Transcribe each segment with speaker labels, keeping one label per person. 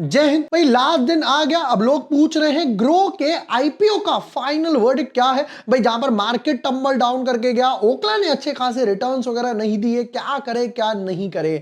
Speaker 1: जय हिंद भाई। लास्ट दिन आ गया, अब लोग पूछ रहे हैं ग्रो के आईपीओ का फाइनल वर्डिक्ट क्या है भाई। जहां पर मार्केट टंबल डाउन करके गया, ओकला ने अच्छे खासे रिटर्न्स वगैरह नहीं दिए, क्या करे क्या नहीं करे।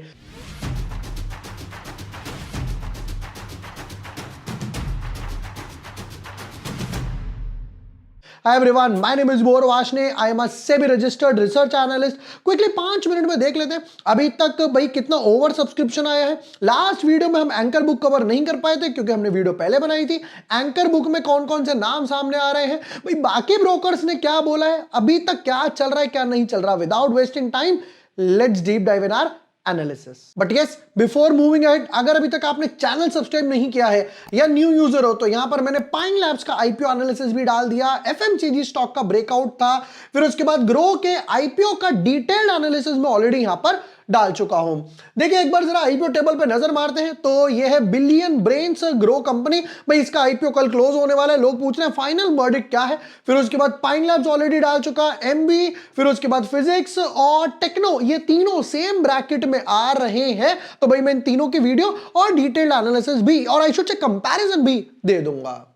Speaker 1: Hi everyone, my name is Bohr Vashne. I am a SEBI registered research analyst. Quickly 5 minute में देख लेते हैं अभी तक भाई कितना ओवर सब्सक्रिप्शन आया है। लास्ट वीडियो में हम एंकर बुक कवर नहीं कर पाए थे क्योंकि हमने वीडियो पहले बनाई थी। एंकर बुक में कौन कौन से नाम सामने आ रहे हैं भाई, बाकी ब्रोकर्स ने क्या बोला है, अभी तक क्या चल रहा है क्या नहीं चल रहा। Without wasting time let's deep dive in our analysis. But yes, before moving ahead, अगर अभी तक आपने चैनल सब्सक्राइब नहीं किया है या न्यू यूजर हो तो यहां पर मैंने पाइन लैब्स का आईपीओ एनालिसिस भी डाल दिया, एफएमसीजी स्टॉक का ब्रेकआउट था, फिर उसके बाद ग्रो के आईपीओ का डिटेल्ड एनालिसिस में ऑलरेडी यहां पर डाल चुका हूं। देखिए एक बार जरा आईपीओ टेबल पे नजर मारते हैं तो यह है बिलियन ब्रेन्स ग्रो कंपनी। भाई इसका आईपीओ कल क्लोज होने वाला है, लोग पूछ रहे हैं फाइनल वर्डिक्ट क्या है। फिर उसके बाद पाइन लैब्स ऑलरेडी डाल चुका, एमबी, फिर उसके बाद फिजिक्स और टेक्नो, ये तीनों सेम ब्रैकेट में आ रहे हैं। तो भाई मैं इन तीनों की वीडियो और डिटेल्ड एनालिसिस भी और आई शुड से कंपैरिजन भी दे दूंगा।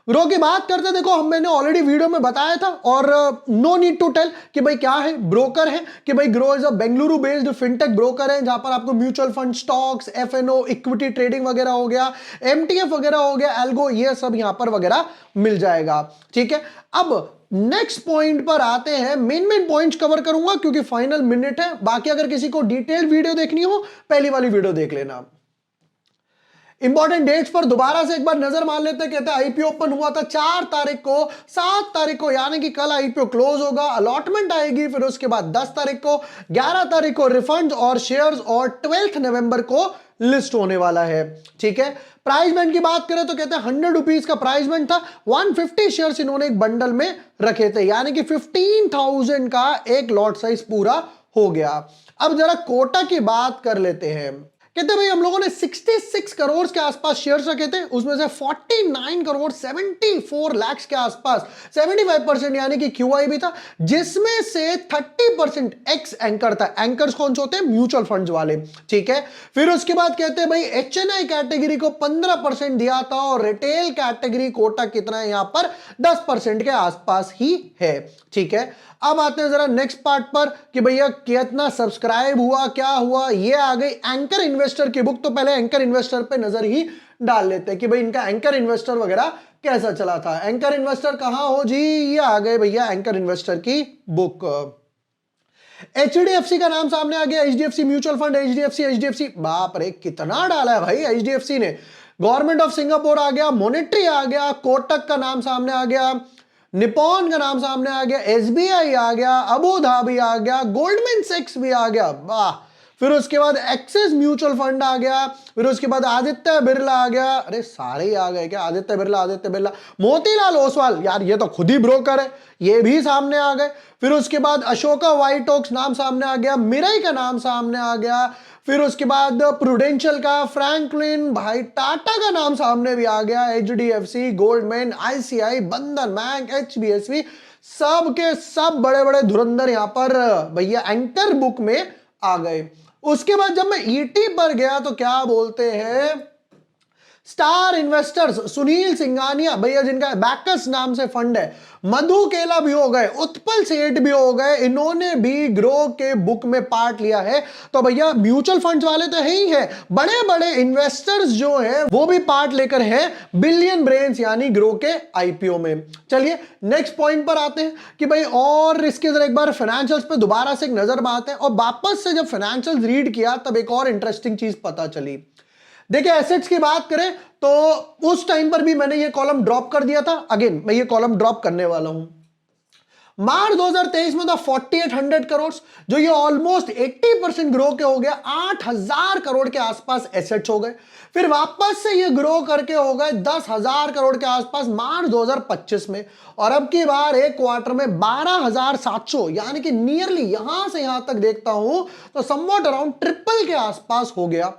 Speaker 1: ग्रो की बात करते, देखो हम मैंने ऑलरेडी वीडियो में बताया था और नो नीड टू टेल कि भाई क्या है, ब्रोकर है कि भाई Groww is a Bengaluru based fintech broker है जहां पर आपको mutual fund, stocks, FNO, equity trading वगैरह हो गया, एमटीएफ वगैरह हो गया, एल्गो, ये सब यहां पर वगैरह मिल जाएगा। ठीक है, अब नेक्स्ट पॉइंट पर आते हैं। मेन पॉइंट्स कवर करूंगा क्योंकि फाइनल मिनट है। बाकी अगर किसी को डिटेल्ड वीडियो देखनी हो पहली वाली वीडियो देख लेना। इंपॉर्टेंट डेट्स पर दोबारा से एक बार नजर मार लेते हैं। कहते हैं आईपीओ ओपन हुआ था 4 तारीख को, 7 तारीख को यानी कि कल आईपीओ क्लोज होगा, अलॉटमेंट आएगी, फिर उसके बाद 10 तारीख को, 11 तारीख को रिफंड और शेयर्स, और 12 नवंबर को लिस्ट होने वाला है। ठीक है, प्राइस बैंड की बात करें तो कहते हैं 100 रुपीज का प्राइस बैंड था, 150 शेयर्स इन्होंने एक बंडल में रखे थे, यानी कि 15,000 का एक लॉट साइज पूरा हो गया। अब जरा कोटा की बात कर लेते हैं। कहते भाई हम लोगों ने 66 करोड़ के आसपास शेयर्स रखे थे, उसमें से 49 करोड़ 74 लाख के आसपास 75% यानी कि क्यूआई भी था, जिसमें से 30% एक्स एंकर था। एंकर्स कौन से होते हैं? म्यूचुअल फंड्स वाले। ठीक है, फिर उसके बाद कहते हैं भाई एचएनआई कैटेगरी को 15% दिया था और रिटेल कैटेगरी कोटा कितना है यहां पर 10% के आसपास ही है। ठीक है, अब आते हैं जरा नेक्स्ट पार्ट पर कि भैया कितना सब्सक्राइब हुआ, क्या हुआ। ये आ गई एंकर इन्वेस्टर की बुक। तो पहले एंकर इन्वेस्टर पे नजर ही डाल लेते हैं कि भाई इनका एंकर इन्वेस्टर वगैरह कैसा चला था। एंकर इन्वेस्टर कहां हो जी? ये आ गए भैया एंकर इन्वेस्टर की बुक। एचडीएफसी का नाम सामने आ गया, एचडीएफसी म्यूचुअल फंड, एचडीएफसी बाप रे कितना डाला है भाई एचडीएफसी ने। गवर्नमेंट ऑफ सिंगापुर आ गया, मोनेटरी आ गया, कोटक का नाम सामने आ गया, निपॉन का नाम सामने आ गया, एसबीआई आ गया, अबू धाबी आ गया, गोल्डमैन सैक्स भी आ गया, वाह। फिर उसके बाद एक्सिस म्यूचुअल फंड आ गया, फिर उसके बाद आदित्य बिरला आ गया। अरे सारे ही आ गए क्या? आदित्य बिरला, मोतीलाल ओसवाल, यार ये तो खुद ही ब्रोकर है, ये भी सामने आ गए। फिर उसके बाद अशोका वाइट ओक्स नाम सामने आ गया, मिराई का नाम सामने आ गया, फिर उसके बाद प्रूडेंशियल का, फ्रैंकलिन, भाई टाटा का नाम सामने भी आ गया, एचडीएफसी, गोल्डमैन, आईसीआई, बंधन बैंक, एचबीएसवी, सब के सब बड़े बड़े धुरंधर यहां पर भैया एंकर बुक में आ गए। उसके बाद जब मैं ईटी पर गया तो क्या बोलते हैं, स्टार इन्वेस्टर्स, सुनील सिंघानिया भैया जिनका बैकस नाम से फंड है, मधु केला भी हो गए, उत्पल सेठ भी हो गए, इन्होंने भी ग्रो के बुक में पार्ट लिया है। तो भैया म्यूचुअल फंड्स वाले तो है ही है, बड़े बड़े इन्वेस्टर्स जो हैं वो भी पार्ट लेकर हैं बिलियन ब्रेन्स यानी ग्रो के आईपीओ में। चलिए नेक्स्ट पॉइंट पर आते हैं कि भाई और इसके जरा एक बार फाइनेंशियल्स पे दोबारा से एक नजर मारते हैं। और वापस से जब फाइनेंशियल्स रीड किया तब एक और इंटरेस्टिंग चीज पता चली। देखिए एसेट्स की बात करें तो उस टाइम पर भी मैंने ये कॉलम ड्रॉप कर दिया था, अगेन मैं ये कॉलम ड्रॉप करने वाला हूं। मार्च 2023 में था 4800 करोड़, जो ये ऑलमोस्ट 80% ग्रो के हो गया, 8000 करोड़ के आसपास एसेट्स हो गए। फिर वापस से ये ग्रो करके हो गए 10,000 करोड़ के आसपास मार्च 2025 में, और अब की बार एक क्वार्टर में 12,700, यानी कि नियरली यहां से यहां तक देखता हूं तो समवॉट अराउंड ट्रिपल के आसपास हो गया।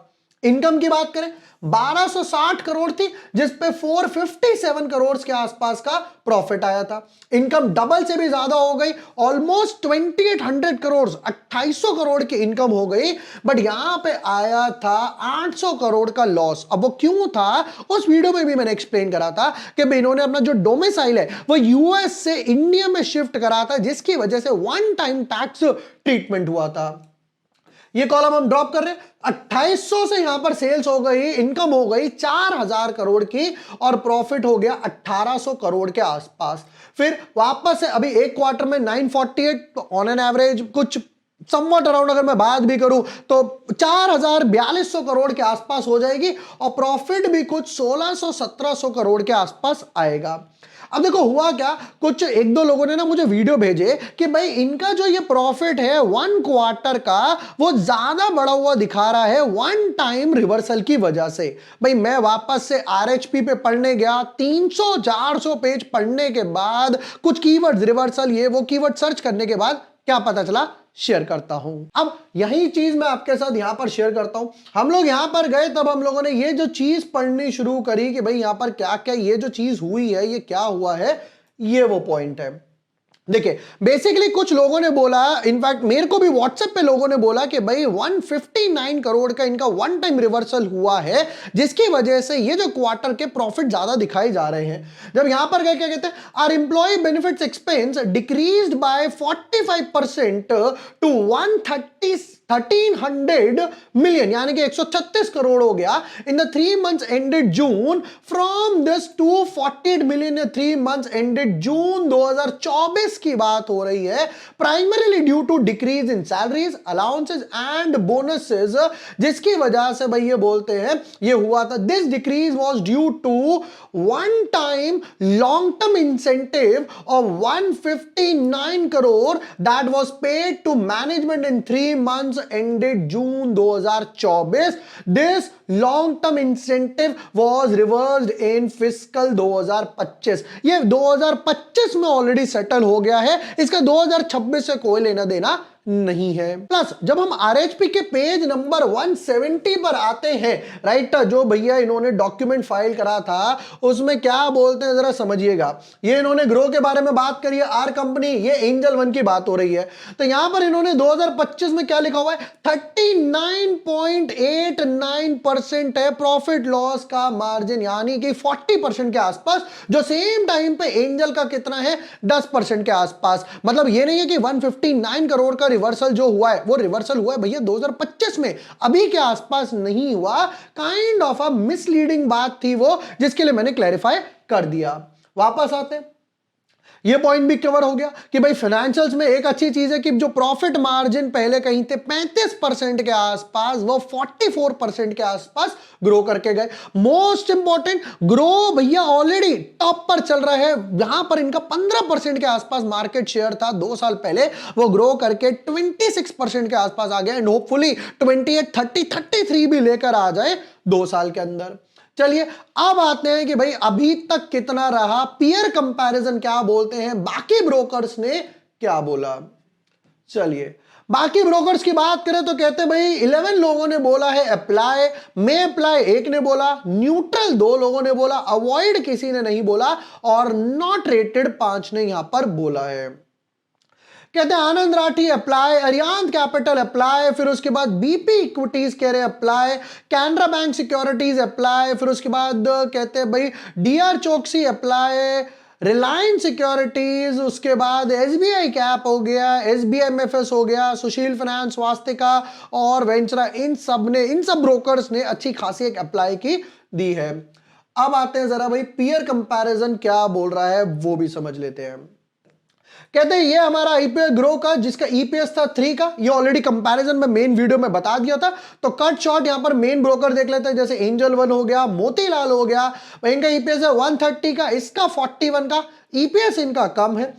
Speaker 1: इनकम की बात करें 1260 करोड़ थी, जिस पे 457 करोड़ के आसपास का प्रॉफिट आया था। इनकम डबल से भी ज्यादा हो गई, ऑलमोस्ट 2800 करोड़, 2800 करोड़ की इनकम हो गई। बट यहां पे आया था 800 करोड़ का लॉस। अब वो क्यों था, उस वीडियो में भी मैंने एक्सप्लेन करा था कि इन्होंने अपना जो डोमिसाइल है वो यूएस से इंडिया में शिफ्ट करा था, जिसकी वजह से वन टाइम टैक्स ट्रीटमेंट हुआ था। ये कॉलम हम ड्रॉप कर रहे हैं। 2800 से यहां पर सेल्स हो गई, इनकम हो गई 4000 करोड़ की, और प्रॉफिट हो गया 1800 करोड़ के आसपास। फिर वापस से अभी एक क्वार्टर में 948 ऑन एन एवरेज, कुछ समवट अराउंड अगर मैं बात भी करूं तो 4200 करोड़ के आसपास हो जाएगी, और प्रॉफिट भी कुछ 1600-1700 करोड़ के आसपास आएगा। अब देखो हुआ क्या, कुछ एक दो लोगों ने ना मुझे वीडियो भेजे कि भाई इनका जो ये प्रॉफिट है वन क्वार्टर का वो ज्यादा बढ़ा हुआ दिखा रहा है वन टाइम रिवर्सल की वजह से। भाई मैं वापस से आरएचपी पे पढ़ने गया, 300-400 पेज पढ़ने के बाद कुछ कीवर्ड्स रिवर्सल ये वो कीवर्ड सर्च करने के बाद क्या पता चला, शेयर करता हूं। अब यही चीज मैं आपके साथ यहां पर शेयर करता हूं। हम लोग यहां पर गए, तब हम लोगों ने ये जो चीज पढ़नी शुरू करी कि भाई यहां पर क्या क्या ये जो चीज हुई है, ये क्या हुआ है, ये वो पॉइंट है। देखिए बेसिकली कुछ लोगों ने बोला, इनफैक्ट मेरे को भी व्हाट्सएप पे लोगों ने बोला कि भाई 159 करोड़ का इनका वन टाइम रिवर्सल हुआ है, जिसकी वजह से ये जो क्वार्टर के प्रॉफिट ज्यादा दिखाए जा रहे हैं। जब यहां पर गए क्या कहते हैं, are employee benefits expense decreased by 45% to 1300 million, यानी कि 136 करोड़ हो गया in the 3 months ended June, from this 248 million 3 months ended June 2024 की बात हो रही है। Primarily due to decrease in salaries, allowances and bonuses, जिसकी वजह से भाई ये बोलते हैं ये हुआ था। This decrease was due to one time long term incentive of 159 crore that was paid to management in 3 months ended June 2024. This long-term incentive was reversed in fiscal 2025. ये 2025 में ऑलरेडी सेटल हो गया है, इसका 2026 से कोई लेना देना नहीं है। प्लस जब हम आरएचपी के पेज नंबर 170 पर आते हैं, राइट, जो भैया इन्होंने डॉक्यूमेंट फाइल करा था उसमें क्या बोलते हैं जरा समझिएगा। ये इन्होंने ग्रो के बारे में बात करी है, आर कंपनी, ये एंजल वन की बात हो रही है। तो यहां पर इन्होंने 2025 में क्या लिखा हुआ है, 39.89% है प्रॉफिट लॉस का मार्जिन, यानी कि 40% के आसपास, जो सेम टाइम पे एंजल का कितना है, 10% के आसपास। मतलब ये नहीं है कि 159 करोड़ का रिवर्सल जो हुआ है वो रिवर्सल हुआ है भैया 2025 में, अभी के आसपास नहीं हुआ। काइंड ऑफ अ मिसलीडिंग बात थी वो, जिसके लिए मैंने क्लैरिफाई कर दिया। वापस आते हैं, ये पॉइंट भी कवर हो गया कि भाई फाइनेंशियल्स में एक अच्छी चीज है कि जो प्रॉफिट मार्जिन पहले कहीं थे 35% के आसपास, वो 44% के आसपास ग्रो करके गए। मोस्ट इंपॉर्टेंट, ग्रो भैया ऑलरेडी टॉप पर चल रहा है, यहां पर इनका 15% के आसपास मार्केट शेयर था 2 साल पहले, वो ग्रो करके 26% के आसपास आ गया, एंड होपफुली 28, 30, 33 भी लेकर आ जाए 2 साल के अंदर। चलिए अब आते हैं कि भाई अभी तक कितना रहा, पीयर कंपैरिजन क्या बोलते हैं, बाकी ब्रोकर्स ने क्या बोला। चलिए बाकी ब्रोकर्स की बात करें तो कहते हैं भाई 11 लोगों ने बोला है अप्लाई, मे अप्लाई एक ने बोला, न्यूट्रल 2 लोगों ने बोला, अवॉइड किसी ने नहीं बोला, और नॉट रेटेड 5 ने यहां पर बोला है। कहते हैं आनंद राठी अप्लाई, अरियांत कैपिटल अप्लाई, फिर उसके बाद बीपी इक्विटीज कह रहे apply, Canara bank securities apply, फिर उसके बाद कहते हैं भाई डीआर चौकसी अप्लाई, रिलायंस सिक्योरिटीज, उसके बाद एसबीआई कैप हो गया, एसबीआई एमएफएस हो गया, सुशील फाइनेंस, स्वास्तिका और वेंचरा, इन सब ब्रोकर्स ने अच्छी खासी एक अप्लाई की दी है। अब आते हैं जरा भाई पीयर कंपैरिजन क्या बोल रहा है वो भी समझ लेते हैं। कहते हैं ये हमारा आईपीएल ग्रो का जिसका ईपीएस था 3 का, ये ऑलरेडी कंपैरिजन में मेन वीडियो में बता दिया था। तो कट शॉट यहां पर मेन ब्रोकर देख लेते हैं, जैसे एंजल वन हो गया, मोतीलाल हो गया, इनका ईपीएस है 130 का, इसका 41 का, ईपीएस इनका कम है।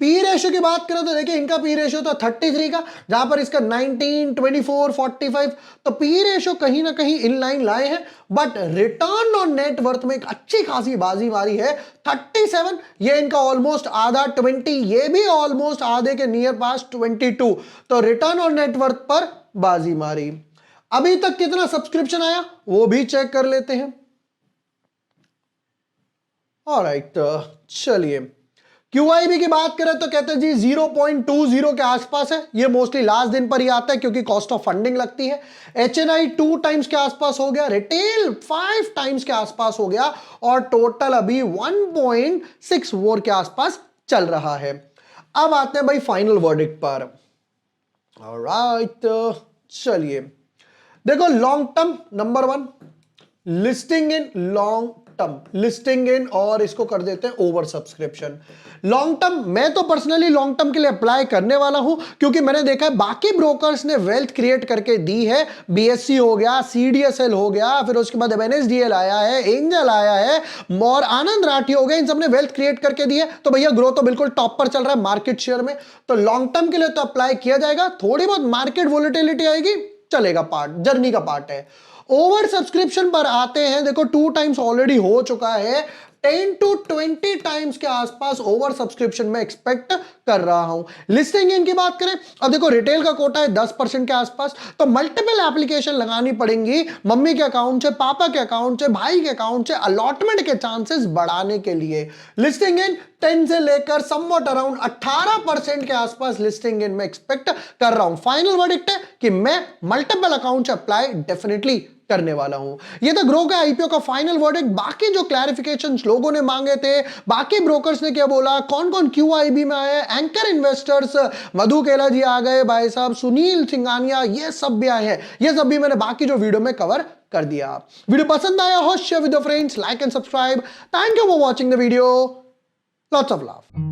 Speaker 1: पी रेशियो की बात करें तो देखिए इनका पी रेशियो था 33 का, जहां पर इसका 19, 24, 45, तो पी रेशियो कहीं ना कहीं इन लाइन लाए हैं। But return on net worth में एक अच्छी खासी बाजी मारी है 37, ये इनका ऑलमोस्ट आधा, 20 ये भी ऑलमोस्ट आधे के नियर पास 22, तो रिटर्न ऑन नेट वर्थ पर बाजी मारी। अभी तक कितना सब्सक्रिप्शन आया वो भी चेक कर लेते हैं। ऑलराइट, चलिए QIB की बात करें तो कहते हैं जी 0.20 के आसपास है। ये मोस्टली लास्ट दिन पर ही आता है क्योंकि कॉस्ट ऑफ फंडिंग लगती है। HNI 2 टाइम्स के आसपास हो गया, रिटेल 5 टाइम्स के आसपास हो गया और टोटल अभी 1.64 के आसपास चल रहा है। अब आते हैं भाई फाइनल वर्डिक्ट पर। ऑलराइट, चलिए देखो long term number 1, listing in long term, listing इन और इसको कर देते हैं ओवर सब्सक्रिप्शन। लॉन्ग टर्म मैं तो पर्सनली लॉन्ग टर्म के लिए अप्लाई करने वाला हूं क्योंकि मैंने देखा है बाकी ब्रोकर्स ने वेल्थ क्रिएट करके दी है। BSE हो गया, CDSL हो गया, फिर उसके बाद NSDL आया है, एंजल आया है और आनंद राठी हो गया, इन सबने वेल्थ क्रिएट करके दी है। तो भैया ग्रोथ तो बिल्कुल टॉप पर चल रहा है मार्केट शेयर में। तो लॉन्ग टर्म के लिए तो अप्लाई किया जाएगा, थोड़ी बहुत मार्केट वोलेटिलिटी आएगी, चलेगा, पार्ट जर्नी का पार्ट है। ओवर सब्सक्रिप्शन पर आते हैं, देखो 2 टाइम्स ऑलरेडी हो चुका है, 10 to 20 टाइम्स के आसपास ओवर सब्सक्रिप्शन में एक्सपेक्ट कर रहा हूं। लिस्टिंग इन की बात करें, अब देखो रिटेल का कोटा है 10% के आसपास, तो मल्टीपल एप्लीकेशन लगानी पड़ेंगी मम्मी के अकाउंट से, पापा के अकाउंट से, भाई के अकाउंट से, अलॉटमेंट के चांसेस बढ़ाने के लिए। लिस्टिंग इन 10 से लेकर समवट अराउंड 18% के आसपास लिस्टिंग इन में एक्सपेक्ट कर रहा हूं। फाइनल वर्डिक्ट है कि मैं मल्टीपल अकाउंट से अप्लाई डेफिनेटली करने वाला हूं। ये तो ग्रो का IPO का फाइनल वर्डिक्ट। बाकी जो क्लैरिफिकेशन लोगों ने मांगे थे, बाकी ब्रोकर्स ने क्या बोला, कौन कौन QIB में आए, एंकर इन्वेस्टर्स मधु केला जी आ गए, भाई साहब सुनील सिंघानिया, ये सब भी आए हैं। ये सब भी मैंने बाकी जो वीडियो में कवर कर दिया। वीडियो पसंद आया हो share with your friends, like and subscribe. Thank you for watching the video, lots of love.